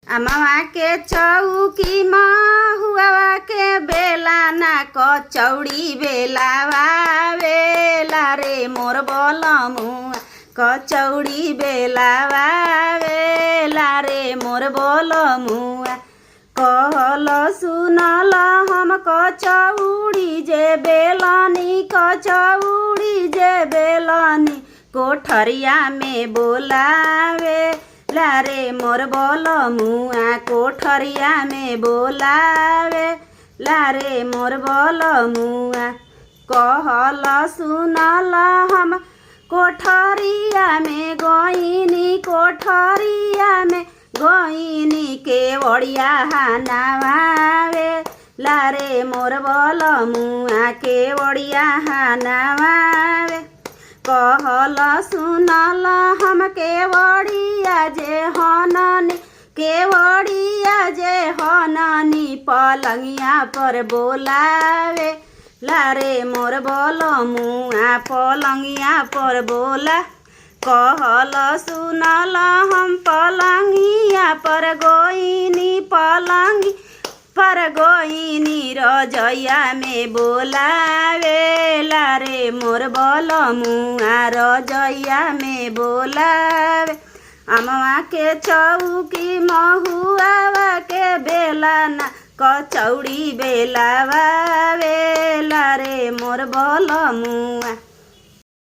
अमवा के चौकी हुआ के बेला ना कचौड़ी बेलावा वेला रे मोर बोलमुआ कचौड़ी बेलावा वेला रे मोर बोलमुआ कहल सुनल हम कचौड़ी जे बेलनी कचौड़ी जे बेलनी कोठरिया में बोलावे लारे मोर बोलमुआ कोठरिया में बोलावे लारे मोर बोलमुआ कहल सुनल हम कोठरिया में गईनी कोठरिया में गईनी के वड़िया हानावे लारे मोर बोलमुआ के वड़िया हानावे कहल सुनल हम केवड़िया जे हननी केवड़िया जे हननी पलंगिया पर बोलावे लारे मोर बोलमुआ पलंगिया पर बोला कहल सुनल हम पलंगिया पर गईनी पलंगी पर गईनी रजैया में बोलावे लारे मोर बोलमुआ रजैया में बोलावे अमवा के चौकी महुआ के बेला ना कचौड़ी बेलावा वेला रे मोर बोलमुआ।